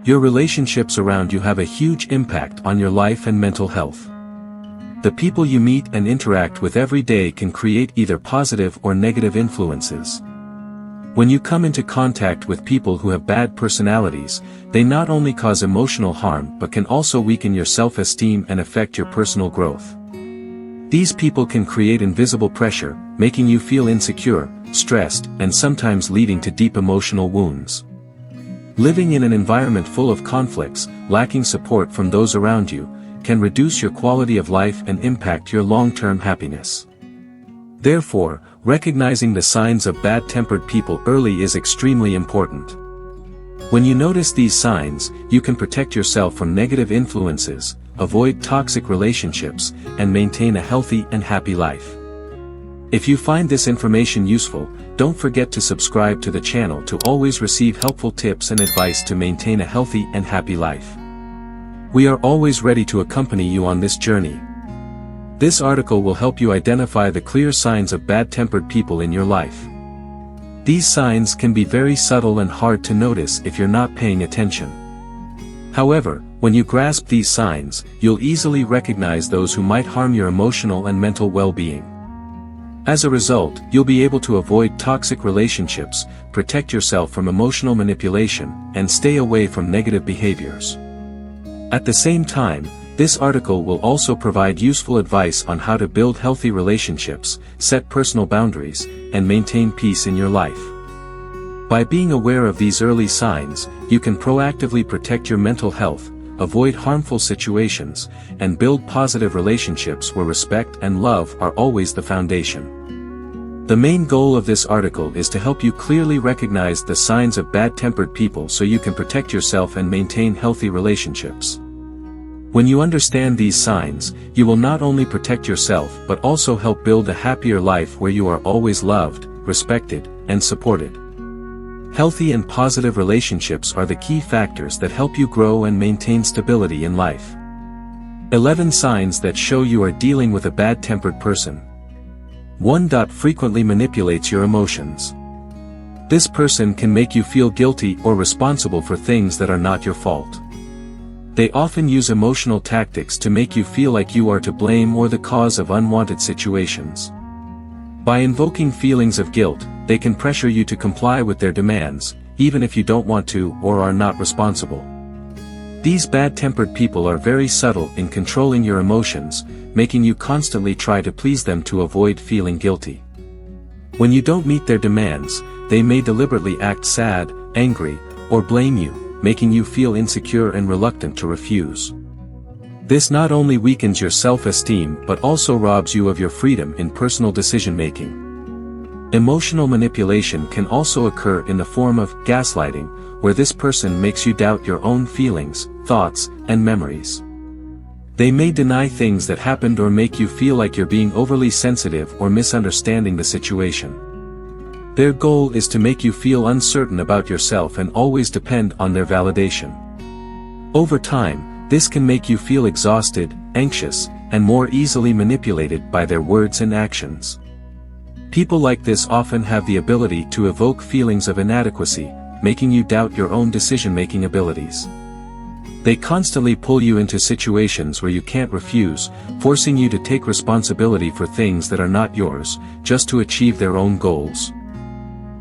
Your relationships around you have a huge impact on your life and mental health. The people you meet and interact with every day can create either positive or negative influences. When you come into contact with people who have bad personalities, they not only cause emotional harm but can also weaken your self-esteem and affect your personal growth. These people can create invisible pressure, making you feel insecure, stressed, and sometimes leading to deep emotional wounds. Living in an environment full of conflicts, lacking support from those around you, can reduce your quality of life and impact your long-term happiness. Therefore, recognizing the signs of bad-tempered people early is extremely important. When you notice these signs, you can protect yourself from negative influences, avoid toxic relationships, and maintain a healthy and happy life. If you find this information useful, don't forget to subscribe to the channel to always receive helpful tips and advice to maintain a healthy and happy life. We are always ready to accompany you on this journey. This article will help you identify the clear signs of bad-tempered people in your life. These signs can be very subtle and hard to notice if you're not paying attention. However, when you grasp these signs, you'll easily recognize those who might harm your emotional and mental well-being. As a result, you'll be able to avoid toxic relationships, protect yourself from emotional manipulation, and stay away from negative behaviors. At the same time, this article will also provide useful advice on how to build healthy relationships, set personal boundaries, and maintain peace in your life. By being aware of these early signs, you can proactively protect your mental health, avoid harmful situations, and build positive relationships where respect and love are always the foundation. The main goal of this article is to help you clearly recognize the signs of bad-tempered people so you can protect yourself and maintain healthy relationships. When you understand these signs, you will not only protect yourself but also help build a happier life where you are always loved, respected, and supported. Healthy and positive relationships are the key factors that help you grow and maintain stability in life. 11 signs that show you are dealing with a bad-tempered person. 1. Frequently manipulates your emotions. This person can make you feel guilty or responsible for things that are not your fault. They often use emotional tactics to make you feel like you are to blame or the cause of unwanted situations. By invoking feelings of guilt, they can pressure you to comply with their demands, even if you don't want to or are not responsible. These bad-tempered people are very subtle in controlling your emotions, making you constantly try to please them to avoid feeling guilty. When you don't meet their demands, they may deliberately act sad, angry, or blame you, making you feel insecure and reluctant to refuse. This not only weakens your self-esteem but also robs you of your freedom in personal decision-making. Emotional manipulation can also occur in the form of gaslighting, where this person makes you doubt your own feelings, thoughts, and memories. They may deny things that happened or make you feel like you're being overly sensitive or misunderstanding the situation. Their goal is to make you feel uncertain about yourself and always depend on their validation. Over time, this can make you feel exhausted, anxious, and more easily manipulated by their words and actions. People like this often have the ability to evoke feelings of inadequacy, making you doubt your own decision-making abilities. They constantly pull you into situations where you can't refuse, forcing you to take responsibility for things that are not yours, just to achieve their own goals.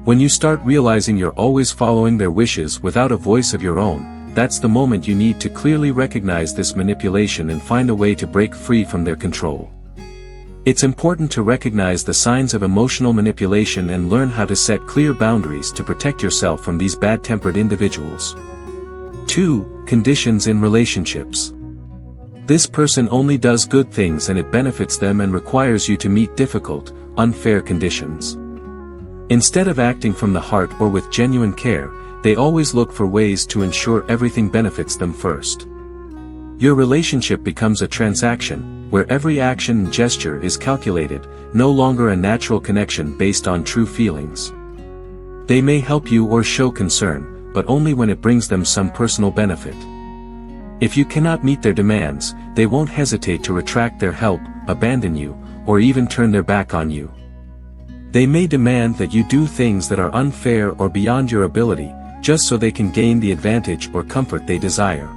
When you start realizing you're always following their wishes without a voice of your own, that's the moment you need to clearly recognize this manipulation and find a way to break free from their control. It's important to recognize the signs of emotional manipulation and learn how to set clear boundaries to protect yourself from these bad-tempered individuals. 2. Conditions in relationships. This person only does good things and it benefits them and requires you to meet difficult, unfair conditions. Instead of acting from the heart or with genuine care, they always look for ways to ensure everything benefits them first. Your relationship becomes a transaction, where every action and gesture is calculated, no longer a natural connection based on true feelings. They may help you or show concern, but only when it brings them some personal benefit. If you cannot meet their demands, they won't hesitate to retract their help, abandon you, or even turn their back on you. They may demand that you do things that are unfair or beyond your ability, just so they can gain the advantage or comfort they desire.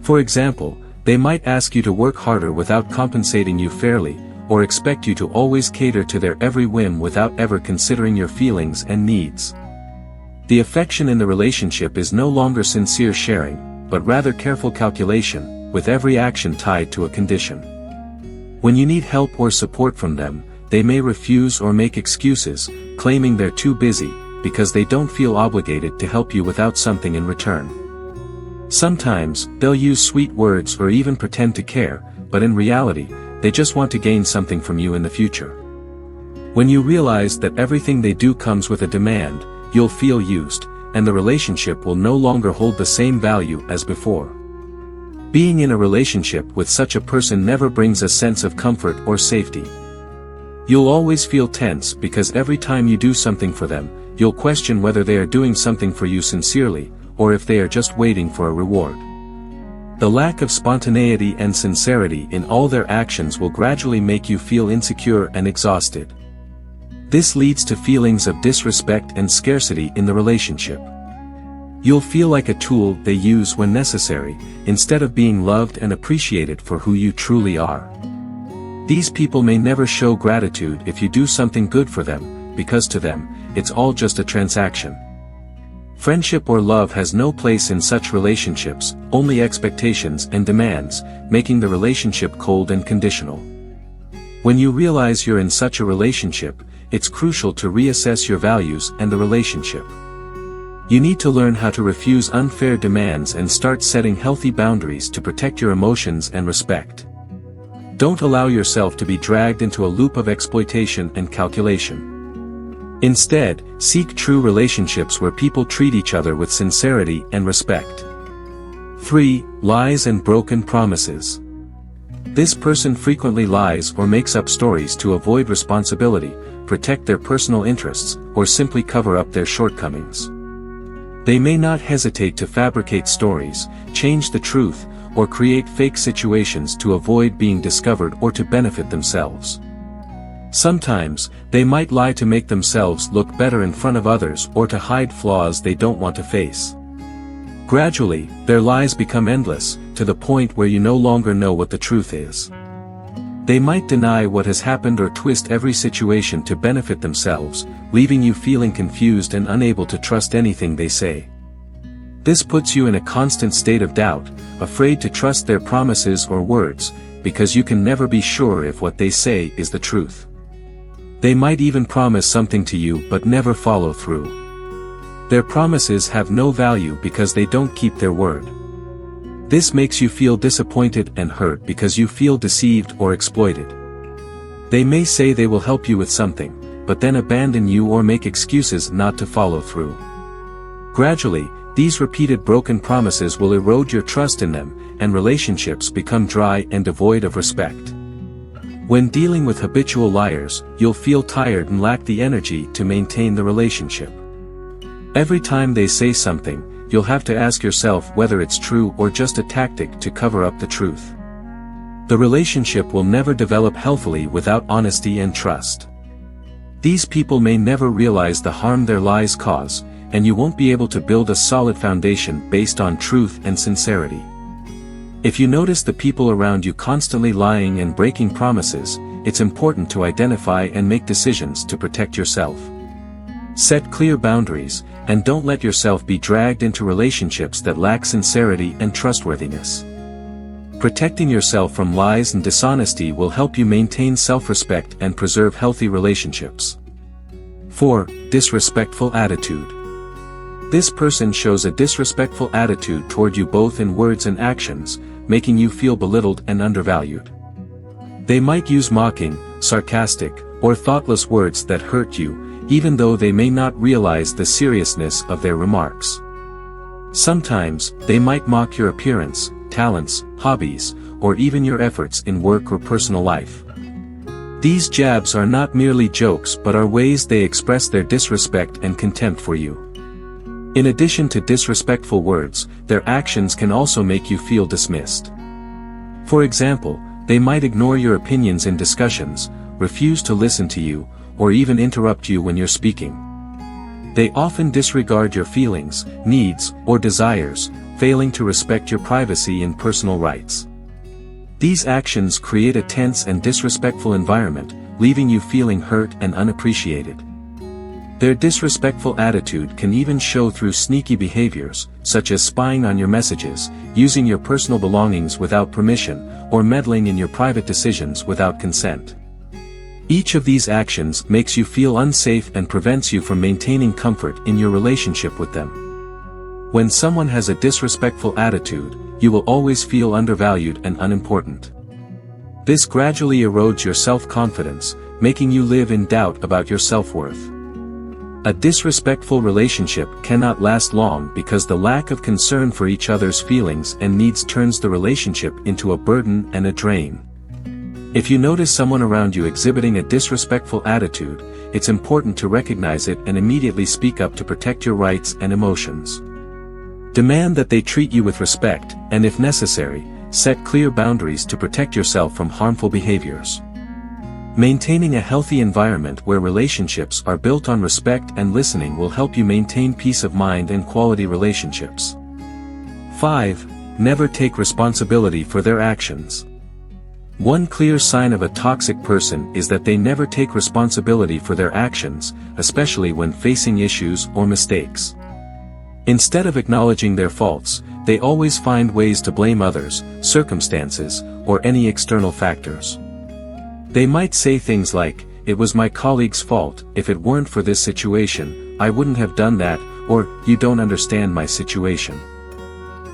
For example, they might ask you to work harder without compensating you fairly, or expect you to always cater to their every whim without ever considering your feelings and needs. The affection in the relationship is no longer sincere sharing, but rather careful calculation, with every action tied to a condition. When you need help or support from them, they may refuse or make excuses, claiming they're too busy, because they don't feel obligated to help you without something in return. Sometimes, they'll use sweet words or even pretend to care, but in reality, they just want to gain something from you in the future. When you realize that everything they do comes with a demand, you'll feel used, and the relationship will no longer hold the same value as before. Being in a relationship with such a person never brings a sense of comfort or safety. You'll always feel tense because every time you do something for them, you'll question whether they are doing something for you sincerely, or if they are just waiting for a reward. The lack of spontaneity and sincerity in all their actions will gradually make you feel insecure and exhausted. This leads to feelings of disrespect and scarcity in the relationship. You'll feel like a tool they use when necessary, instead of being loved and appreciated for who you truly are. These people may never show gratitude if you do something good for them, because to them, it's all just a transaction. Friendship or love has no place in such relationships, only expectations and demands, making the relationship cold and conditional. When you realize you're in such a relationship, it's crucial to reassess your values and the relationship. You need to learn how to refuse unfair demands and start setting healthy boundaries to protect your emotions and respect. Don't allow yourself to be dragged into a loop of exploitation and calculation. Instead, seek true relationships where people treat each other with sincerity and respect. 3. Lies and broken promises. This person frequently lies or makes up stories to avoid responsibility, protect their personal interests, or simply cover up their shortcomings. They may not hesitate to fabricate stories, change the truth, or create fake situations to avoid being discovered or to benefit themselves. Sometimes, they might lie to make themselves look better in front of others or to hide flaws they don't want to face. Gradually, their lies become endless, to the point where you no longer know what the truth is. They might deny what has happened or twist every situation to benefit themselves, leaving you feeling confused and unable to trust anything they say. This puts you in a constant state of doubt, afraid to trust their promises or words, because you can never be sure if what they say is the truth. They might even promise something to you but never follow through. Their promises have no value because they don't keep their word. This makes you feel disappointed and hurt because you feel deceived or exploited. They may say they will help you with something, but then abandon you or make excuses not to follow through. Gradually, these repeated broken promises will erode your trust in them, and relationships become dry and devoid of respect. When dealing with habitual liars, you'll feel tired and lack the energy to maintain the relationship. Every time they say something, you'll have to ask yourself whether it's true or just a tactic to cover up the truth. The relationship will never develop healthily without honesty and trust. These people may never realize the harm their lies cause, and you won't be able to build a solid foundation based on truth and sincerity. If you notice the people around you constantly lying and breaking promises, it's important to identify and make decisions to protect yourself. Set clear boundaries, and don't let yourself be dragged into relationships that lack sincerity and trustworthiness. Protecting yourself from lies and dishonesty will help you maintain self-respect and preserve healthy relationships. 4. Disrespectful attitude. This person shows a disrespectful attitude toward you both in words and actions, making you feel belittled and undervalued. They might use mocking, sarcastic, or thoughtless words that hurt you, even though they may not realize the seriousness of their remarks. Sometimes, they might mock your appearance, talents, hobbies, or even your efforts in work or personal life. These jabs are not merely jokes but are ways they express their disrespect and contempt for you. In addition to disrespectful words, their actions can also make you feel dismissed. For example, they might ignore your opinions in discussions, refuse to listen to you, or even interrupt you when you're speaking. They often disregard your feelings, needs, or desires, failing to respect your privacy and personal rights. These actions create a tense and disrespectful environment, leaving you feeling hurt and unappreciated. Their disrespectful attitude can even show through sneaky behaviors, such as spying on your messages, using your personal belongings without permission, or meddling in your private decisions without consent. Each of these actions makes you feel unsafe and prevents you from maintaining comfort in your relationship with them. When someone has a disrespectful attitude, you will always feel undervalued and unimportant. This gradually erodes your self-confidence, making you live in doubt about your self-worth. A disrespectful relationship cannot last long because the lack of concern for each other's feelings and needs turns the relationship into a burden and a drain. If you notice someone around you exhibiting a disrespectful attitude, it's important to recognize it and immediately speak up to protect your rights and emotions. Demand that they treat you with respect, and if necessary, set clear boundaries to protect yourself from harmful behaviors. Maintaining a healthy environment where relationships are built on respect and listening will help you maintain peace of mind and quality relationships. 5. Never take responsibility for their actions. One clear sign of a toxic person is that they never take responsibility for their actions, especially when facing issues or mistakes. Instead of acknowledging their faults, they always find ways to blame others, circumstances, or any external factors. They might say things like, "It was my colleague's fault, if it weren't for this situation, I wouldn't have done that," or, "You don't understand my situation."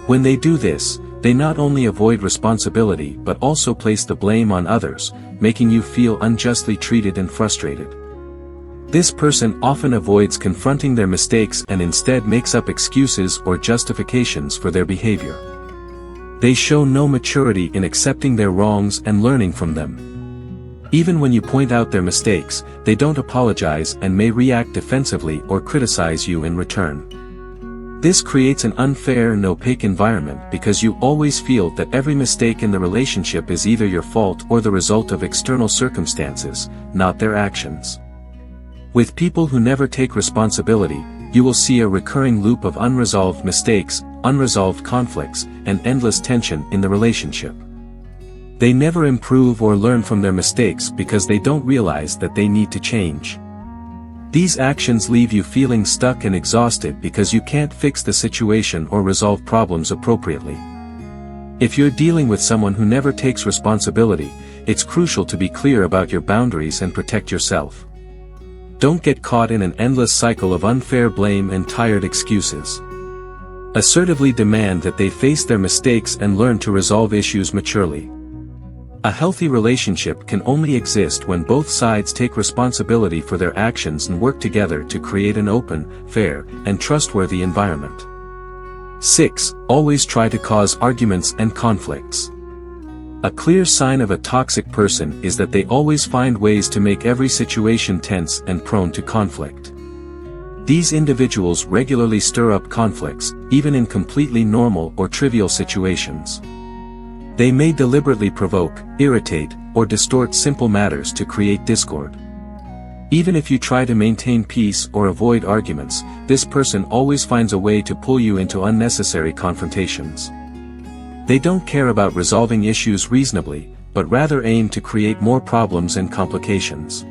When they do this, they not only avoid responsibility but also place the blame on others, making you feel unjustly treated and frustrated. This person often avoids confronting their mistakes and instead makes up excuses or justifications for their behavior. They show no maturity in accepting their wrongs and learning from them. Even when you point out their mistakes, they don't apologize and may react defensively or criticize you in return. This creates an unfair and opaque environment because you always feel that every mistake in the relationship is either your fault or the result of external circumstances, not their actions. With people who never take responsibility, you will see a recurring loop of unresolved mistakes, unresolved conflicts, and endless tension in the relationship. They never improve or learn from their mistakes because they don't realize that they need to change. These actions leave you feeling stuck and exhausted because you can't fix the situation or resolve problems appropriately. If you're dealing with someone who never takes responsibility, it's crucial to be clear about your boundaries and protect yourself. Don't get caught in an endless cycle of unfair blame and tired excuses. Assertively demand that they face their mistakes and learn to resolve issues maturely. A healthy relationship can only exist when both sides take responsibility for their actions and work together to create an open, fair, and trustworthy environment. 6. Always try to cause arguments and conflicts. A clear sign of a toxic person is that they always find ways to make every situation tense and prone to conflict. These individuals regularly stir up conflicts, even in completely normal or trivial situations. They may deliberately provoke, irritate, or distort simple matters to create discord. Even if you try to maintain peace or avoid arguments, this person always finds a way to pull you into unnecessary confrontations. They don't care about resolving issues reasonably, but rather aim to create more problems and complications.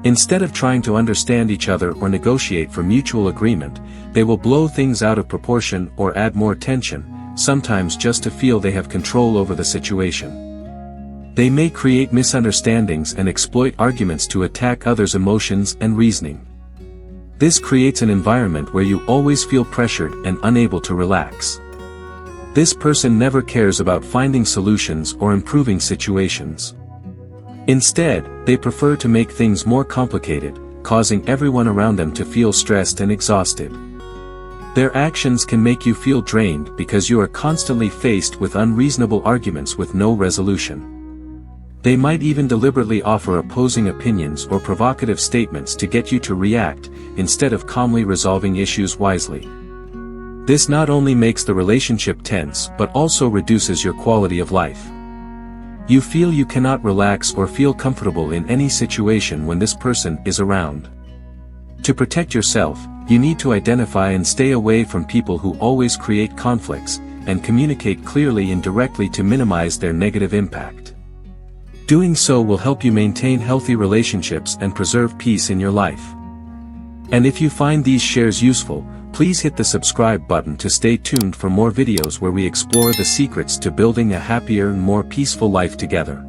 Instead of trying to understand each other or negotiate for mutual agreement, they will blow things out of proportion or add more tension, sometimes just to feel they have control over the situation. They may create misunderstandings and exploit arguments to attack others' emotions and reasoning. This creates an environment where you always feel pressured and unable to relax. This person never cares about finding solutions or improving situations. Instead, they prefer to make things more complicated, causing everyone around them to feel stressed and exhausted. Their actions can make you feel drained because you are constantly faced with unreasonable arguments with no resolution. They might even deliberately offer opposing opinions or provocative statements to get you to react, instead of calmly resolving issues wisely. This not only makes the relationship tense but also reduces your quality of life. You feel you cannot relax or feel comfortable in any situation when this person is around. To protect yourself, you need to identify and stay away from people who always create conflicts, and communicate clearly and directly to minimize their negative impact. Doing so will help you maintain healthy relationships and preserve peace in your life. And if you find these shares useful, please hit the subscribe button to stay tuned for more videos where we explore the secrets to building a happier and more peaceful life together.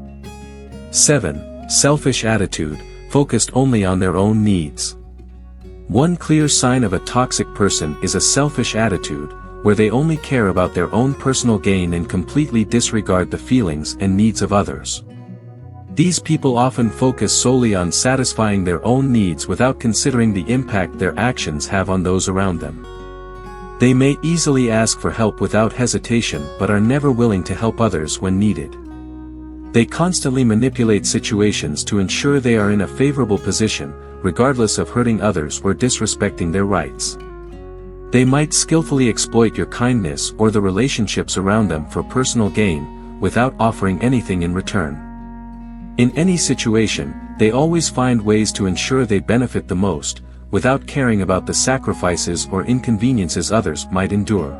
7. Selfish attitude, focused only on their own needs. One clear sign of a toxic person is a selfish attitude, where they only care about their own personal gain and completely disregard the feelings and needs of others. These people often focus solely on satisfying their own needs without considering the impact their actions have on those around them. They may easily ask for help without hesitation but are never willing to help others when needed. They constantly manipulate situations to ensure they are in a favorable position, regardless of hurting others or disrespecting their rights. They might skillfully exploit your kindness or the relationships around them for personal gain, without offering anything in return. In any situation, they always find ways to ensure they benefit the most, without caring about the sacrifices or inconveniences others might endure.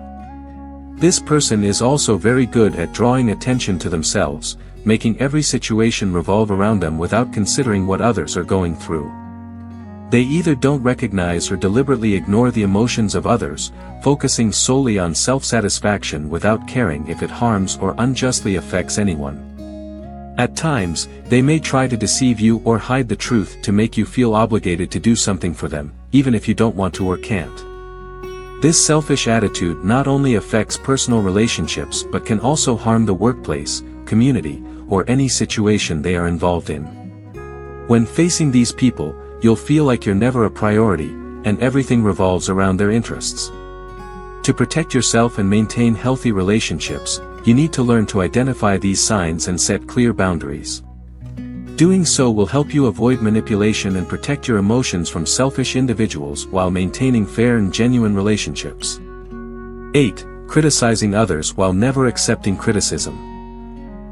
This person is also very good at drawing attention to themselves, making every situation revolve around them without considering what others are going through. They either don't recognize or deliberately ignore the emotions of others, focusing solely on self-satisfaction without caring if it harms or unjustly affects anyone. At times, they may try to deceive you or hide the truth to make you feel obligated to do something for them, even if you don't want to or can't. This selfish attitude not only affects personal relationships but can also harm the workplace, community, or any situation they are involved in. When facing these people, you'll feel like you're never a priority, and everything revolves around their interests. To protect yourself and maintain healthy relationships, you need to learn to identify these signs and set clear boundaries. Doing so will help you avoid manipulation and protect your emotions from selfish individuals while maintaining fair and genuine relationships. 8. Criticizing others while never accepting criticism.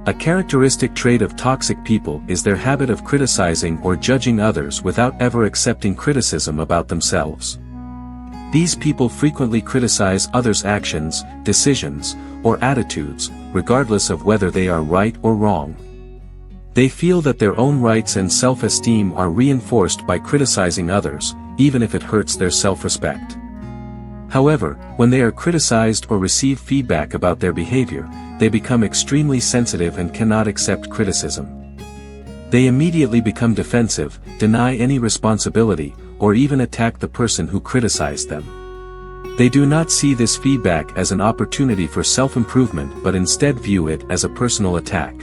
A characteristic trait of toxic people is their habit of criticizing or judging others without ever accepting criticism about themselves. These people frequently criticize others' actions, decisions, or attitudes, regardless of whether they are right or wrong. They feel that their own rights and self-esteem are reinforced by criticizing others, even if it hurts their self-respect. However, when they are criticized or receive feedback about their behavior, they become extremely sensitive and cannot accept criticism. They immediately become defensive, deny any responsibility, or even attack the person who criticized them. They do not see this feedback as an opportunity for self-improvement but instead view it as a personal attack.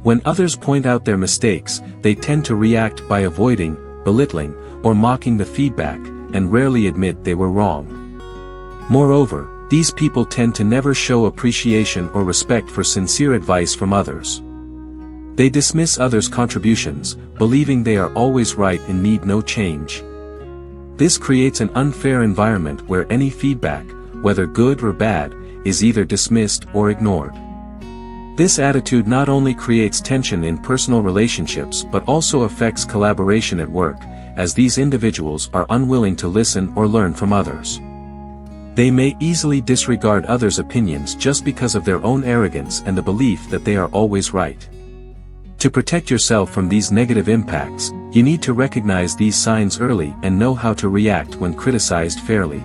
When others point out their mistakes, they tend to react by avoiding, belittling, or mocking the feedback, and rarely admit they were wrong. Moreover, these people tend to never show appreciation or respect for sincere advice from others. They dismiss others' contributions, believing they are always right and need no change. This creates an unfair environment where any feedback, whether good or bad, is either dismissed or ignored. This attitude not only creates tension in personal relationships but also affects collaboration at work, as these individuals are unwilling to listen or learn from others. They may easily disregard others' opinions just because of their own arrogance and the belief that they are always right. To protect yourself from these negative impacts, you need to recognize these signs early and know how to react when criticized fairly.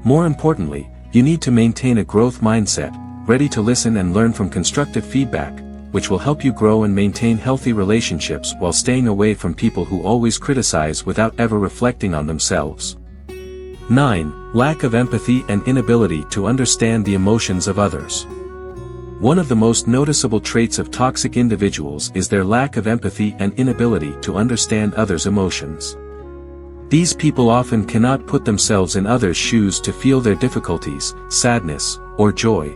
More importantly, you need to maintain a growth mindset, ready to listen and learn from constructive feedback, which will help you grow and maintain healthy relationships while staying away from people who always criticize without ever reflecting on themselves. 9. Lack of empathy and inability to understand the emotions of others. One of the most noticeable traits of toxic individuals is their lack of empathy and inability to understand others' emotions. These people often cannot put themselves in others' shoes to feel their difficulties, sadness, or joy.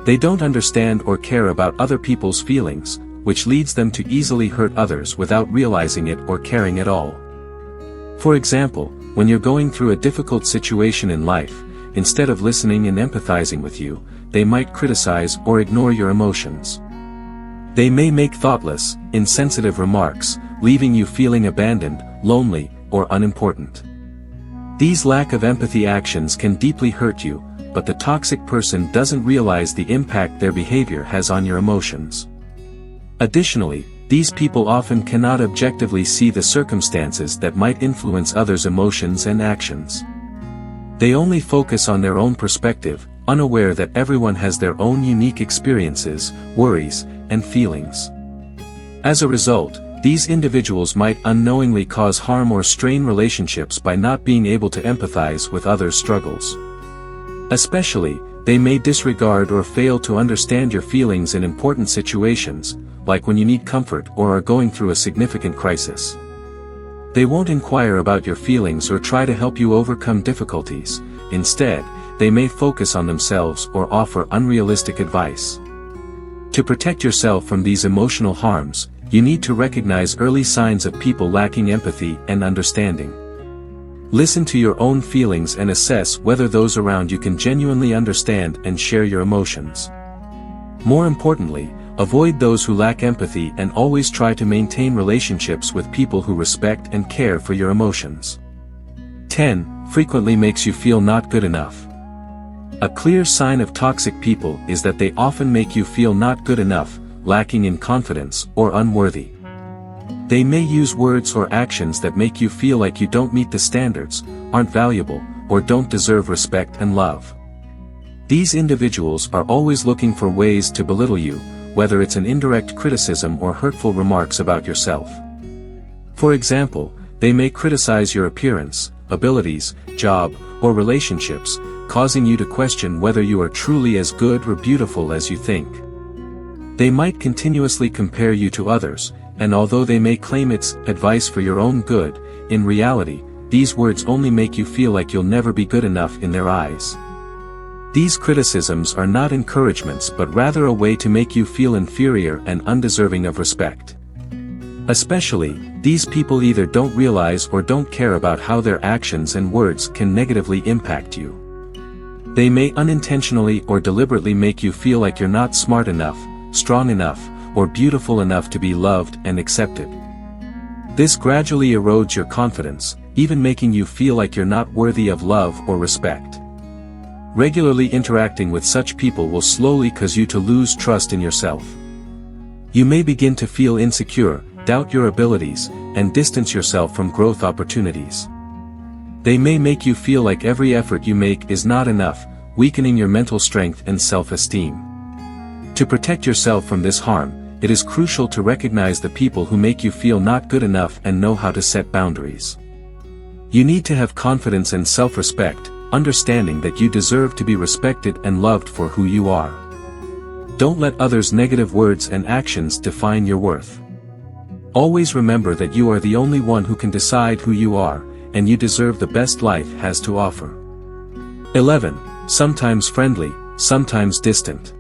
They don't understand or care about other people's feelings, which leads them to easily hurt others without realizing it or caring at all. For example, when you're going through a difficult situation in life, instead of listening and empathizing with you, they might criticize or ignore your emotions. They may make thoughtless, insensitive remarks, leaving you feeling abandoned, lonely, or unimportant. These lack of empathy actions can deeply hurt you, but the toxic person doesn't realize the impact their behavior has on your emotions. Additionally, these people often cannot objectively see the circumstances that might influence others' emotions and actions. They only focus on their own perspective, unaware that everyone has their own unique experiences, worries, and feelings. As a result, these individuals might unknowingly cause harm or strain relationships by not being able to empathize with others' struggles. Especially, they may disregard or fail to understand your feelings in important situations, like when you need comfort or are going through a significant crisis. They won't inquire about your feelings or try to help you overcome difficulties. Instead, they may focus on themselves or offer unrealistic advice. To protect yourself from these emotional harms, you need to recognize early signs of people lacking empathy and understanding. Listen to your own feelings and assess whether those around you can genuinely understand and share your emotions. More importantly, avoid those who lack empathy and always try to maintain relationships with people who respect and care for your emotions. 10. Frequently makes you feel not good enough. A clear sign of toxic people is that they often make you feel not good enough, lacking in confidence, or unworthy. They may use words or actions that make you feel like you don't meet the standards, aren't valuable, or don't deserve respect and love. These individuals are always looking for ways to belittle you, whether it's an indirect criticism or hurtful remarks about yourself. For example, they may criticize your appearance, abilities, job, or relationships, causing you to question whether you are truly as good or beautiful as you think. They might continuously compare you to others, and although they may claim it's advice for your own good, in reality, these words only make you feel like you'll never be good enough in their eyes. These criticisms are not encouragements but rather a way to make you feel inferior and undeserving of respect. Especially, these people either don't realize or don't care about how their actions and words can negatively impact you. They may unintentionally or deliberately make you feel like you're not smart enough, strong enough, or beautiful enough to be loved and accepted. This gradually erodes your confidence, even making you feel like you're not worthy of love or respect. Regularly interacting with such people will slowly cause you to lose trust in yourself. You may begin to feel insecure, doubt your abilities, and distance yourself from growth opportunities. They may make you feel like every effort you make is not enough, weakening your mental strength and self-esteem. To protect yourself from this harm, it is crucial to recognize the people who make you feel not good enough and know how to set boundaries. You need to have confidence and self-respect, understanding that you deserve to be respected and loved for who you are. Don't let others' negative words and actions define your worth. Always remember that you are the only one who can decide who you are, and you deserve the best life has to offer. 11. Sometimes friendly, sometimes distant.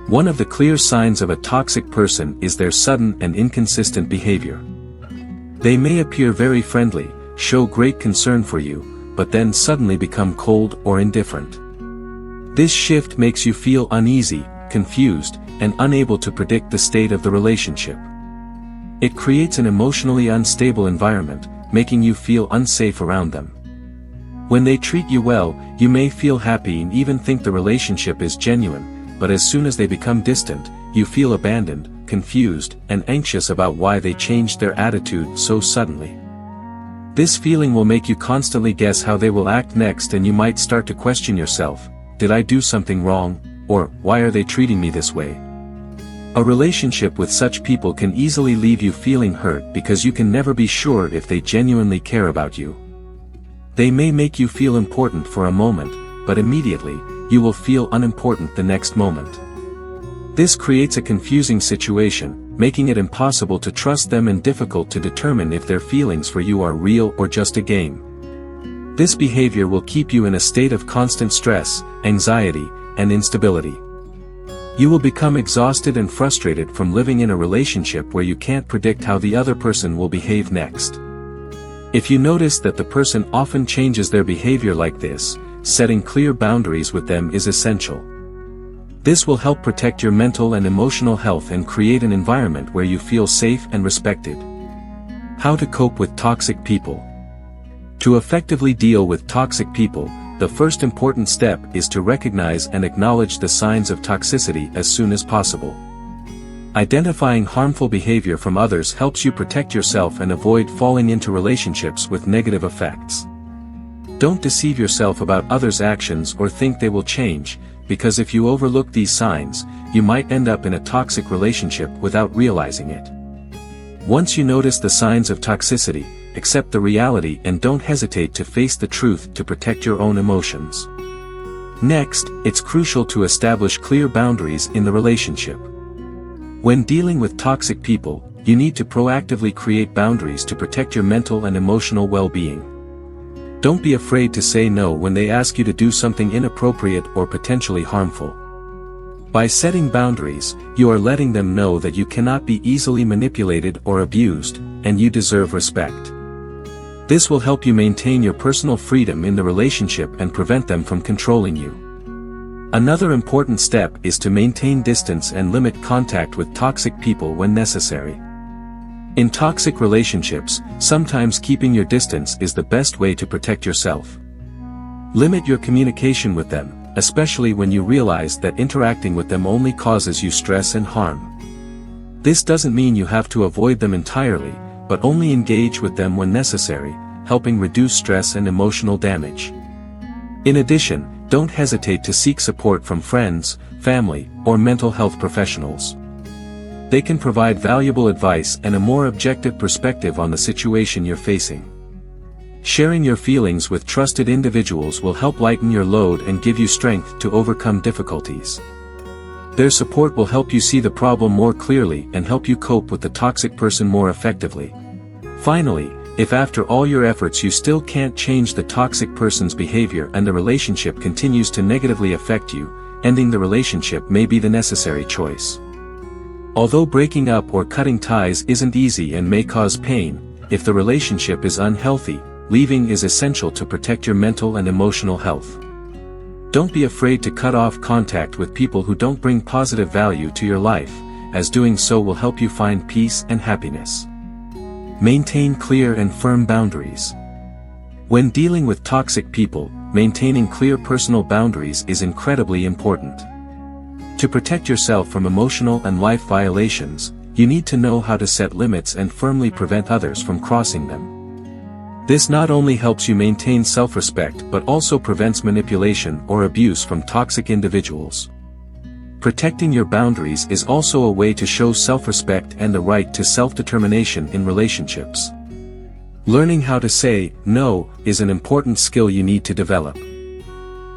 One of the clear signs of a toxic person is their sudden and inconsistent behavior. They may appear very friendly, show great concern for you, but then suddenly become cold or indifferent. This shift makes you feel uneasy, confused, and unable to predict the state of the relationship. It creates an emotionally unstable environment, making you feel unsafe around them. When they treat you well, you may feel happy and even think the relationship is genuine, but as soon as they become distant, you feel abandoned, confused, and anxious about why they changed their attitude so suddenly. This feeling will make you constantly guess how they will act next, and you might start to question yourself, did I do something wrong, or why are they treating me this way? A relationship with such people can easily leave you feeling hurt because you can never be sure if they genuinely care about you. They may make you feel important for a moment, but immediately, you will feel unimportant the next moment. This creates a confusing situation, making it impossible to trust them and difficult to determine if their feelings for you are real or just a game. This behavior will keep you in a state of constant stress, anxiety, and instability. You will become exhausted and frustrated from living in a relationship where you can't predict how the other person will behave next. If you notice that the person often changes their behavior like this, setting clear boundaries with them is essential. This will help protect your mental and emotional health and create an environment where you feel safe and respected. How to cope with toxic people. To effectively deal with toxic people, the first important step is to recognize and acknowledge the signs of toxicity as soon as possible. Identifying harmful behavior from others helps you protect yourself and avoid falling into relationships with negative effects. Don't deceive yourself about others' actions or think they will change, because if you overlook these signs, you might end up in a toxic relationship without realizing it. Once you notice the signs of toxicity, accept the reality and don't hesitate to face the truth to protect your own emotions. Next, it's crucial to establish clear boundaries in the relationship. When dealing with toxic people, you need to proactively create boundaries to protect your mental and emotional well-being. Don't be afraid to say no when they ask you to do something inappropriate or potentially harmful. By setting boundaries, you are letting them know that you cannot be easily manipulated or abused, and you deserve respect. This will help you maintain your personal freedom in the relationship and prevent them from controlling you. Another important step is to maintain distance and limit contact with toxic people when necessary. In toxic relationships, sometimes keeping your distance is the best way to protect yourself. Limit your communication with them, especially when you realize that interacting with them only causes you stress and harm. This doesn't mean you have to avoid them entirely, but only engage with them when necessary, helping reduce stress and emotional damage. In addition, don't hesitate to seek support from friends, family, or mental health professionals. They can provide valuable advice and a more objective perspective on the situation you're facing. Sharing your feelings with trusted individuals will help lighten your load and give you strength to overcome difficulties. Their support will help you see the problem more clearly and help you cope with the toxic person more effectively. Finally, if after all your efforts you still can't change the toxic person's behavior and the relationship continues to negatively affect you, ending the relationship may be the necessary choice. Although breaking up or cutting ties isn't easy and may cause pain, if the relationship is unhealthy, leaving is essential to protect your mental and emotional health. Don't be afraid to cut off contact with people who don't bring positive value to your life, as doing so will help you find peace and happiness. Maintain clear and firm boundaries. When dealing with toxic people, maintaining clear personal boundaries is incredibly important. To protect yourself from emotional and life violations, you need to know how to set limits and firmly prevent others from crossing them. This not only helps you maintain self-respect but also prevents manipulation or abuse from toxic individuals. Protecting your boundaries is also a way to show self-respect and the right to self-determination in relationships. Learning how to say no is an important skill you need to develop.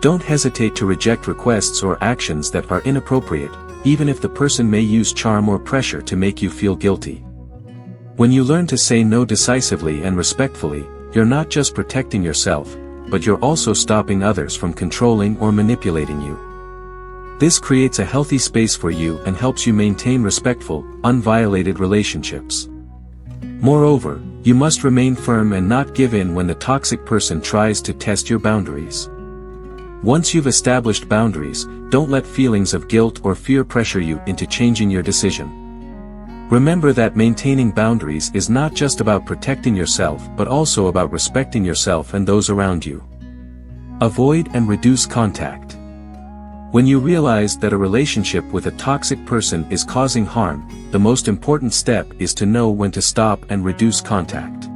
Don't hesitate to reject requests or actions that are inappropriate, even if the person may use charm or pressure to make you feel guilty. When you learn to say no decisively and respectfully, you're not just protecting yourself, but you're also stopping others from controlling or manipulating you. This creates a healthy space for you and helps you maintain respectful, unviolated relationships. Moreover, you must remain firm and not give in when the toxic person tries to test your boundaries. Once you've established boundaries, don't let feelings of guilt or fear pressure you into changing your decision. Remember that maintaining boundaries is not just about protecting yourself but also about respecting yourself and those around you. Avoid and reduce contact. When you realize that a relationship with a toxic person is causing harm, the most important step is to know when to stop and reduce contact.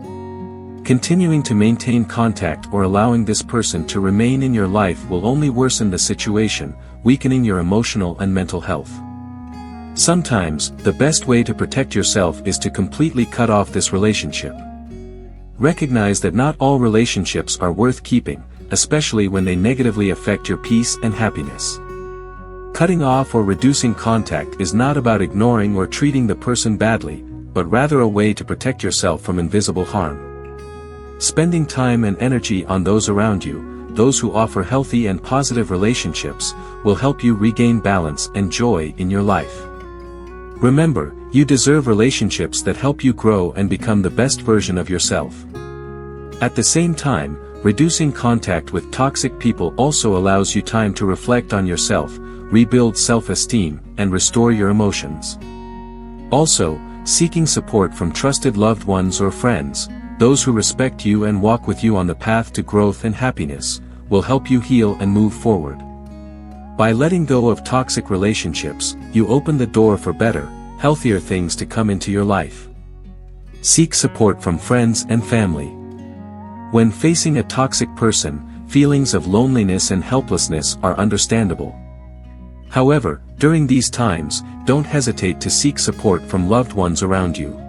Continuing to maintain contact or allowing this person to remain in your life will only worsen the situation, weakening your emotional and mental health. Sometimes, the best way to protect yourself is to completely cut off this relationship. Recognize that not all relationships are worth keeping, especially when they negatively affect your peace and happiness. Cutting off or reducing contact is not about ignoring or treating the person badly, but rather a way to protect yourself from invisible harm. Spending time and energy on those around you, those who offer healthy and positive relationships, will help you regain balance and joy in your life. Remember, you deserve relationships that help you grow and become the best version of yourself. At the same time, reducing contact with toxic people also allows you time to reflect on yourself, rebuild self-esteem, and restore your emotions. Also, seeking support from trusted loved ones or friends, those who respect you and walk with you on the path to growth and happiness, will help you heal and move forward. By letting go of toxic relationships, you open the door for better, healthier things to come into your life. Seek support from friends and family. When facing a toxic person, feelings of loneliness and helplessness are understandable. However, during these times, don't hesitate to seek support from loved ones around you.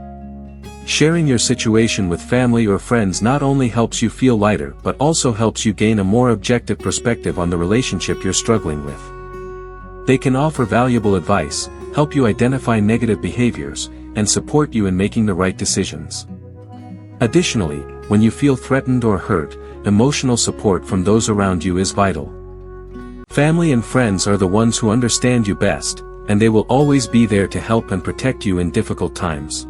Sharing your situation with family or friends not only helps you feel lighter but also helps you gain a more objective perspective on the relationship you're struggling with. They can offer valuable advice, help you identify negative behaviors, and support you in making the right decisions. Additionally, when you feel threatened or hurt, emotional support from those around you is vital. Family and friends are the ones who understand you best, and they will always be there to help and protect you in difficult times.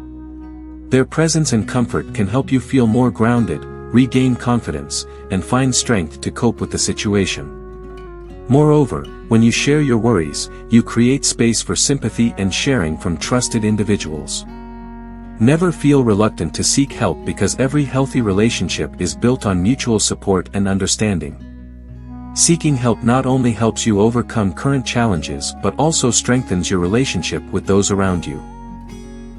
Their presence and comfort can help you feel more grounded, regain confidence, and find strength to cope with the situation. Moreover, when you share your worries, you create space for sympathy and sharing from trusted individuals. Never feel reluctant to seek help because every healthy relationship is built on mutual support and understanding. Seeking help not only helps you overcome current challenges but also strengthens your relationship with those around you.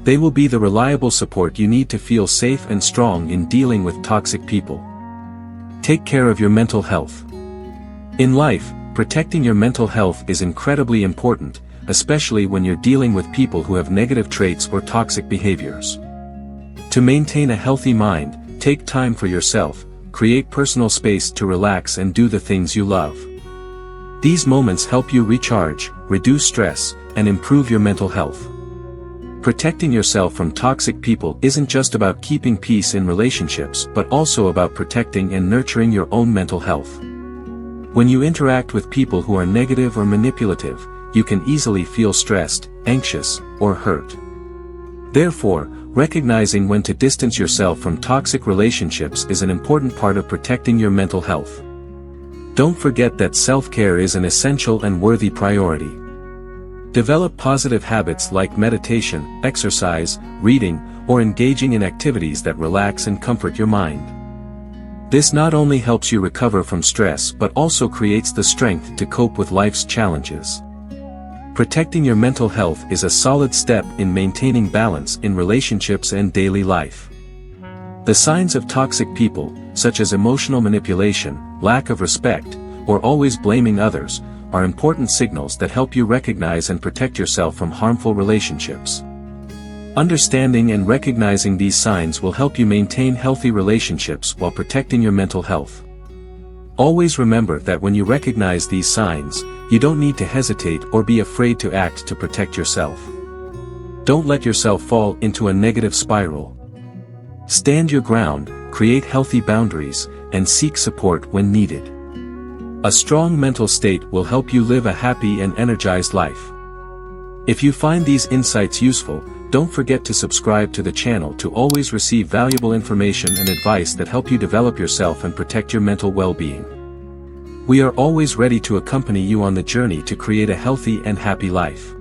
They will be the reliable support you need to feel safe and strong in dealing with toxic people. Take care of your mental health. In life, protecting your mental health is incredibly important, especially when you're dealing with people who have negative traits or toxic behaviors. To maintain a healthy mind, take time for yourself, create personal space to relax and do the things you love. These moments help you recharge, reduce stress, and improve your mental health. Protecting yourself from toxic people isn't just about keeping peace in relationships but also about protecting and nurturing your own mental health. When you interact with people who are negative or manipulative, you can easily feel stressed, anxious, or hurt. Therefore, recognizing when to distance yourself from toxic relationships is an important part of protecting your mental health. Don't forget that self-care is an essential and worthy priority. Develop positive habits like meditation, exercise, reading, or engaging in activities that relax and comfort your mind. This not only helps you recover from stress but also creates the strength to cope with life's challenges. Protecting your mental health is a solid step in maintaining balance in relationships and daily life. The signs of toxic people, such as emotional manipulation, lack of respect, or always blaming others, are important signals that help you recognize and protect yourself from harmful relationships. Understanding and recognizing these signs will help you maintain healthy relationships while protecting your mental health. Always remember that when you recognize these signs, you don't need to hesitate or be afraid to act to protect yourself. Don't let yourself fall into a negative spiral. Stand your ground, create healthy boundaries, and seek support when needed. A strong mental state will help you live a happy and energized life. If you find these insights useful, don't forget to subscribe to the channel to always receive valuable information and advice that help you develop yourself and protect your mental well-being. We are always ready to accompany you on the journey to create a healthy and happy life.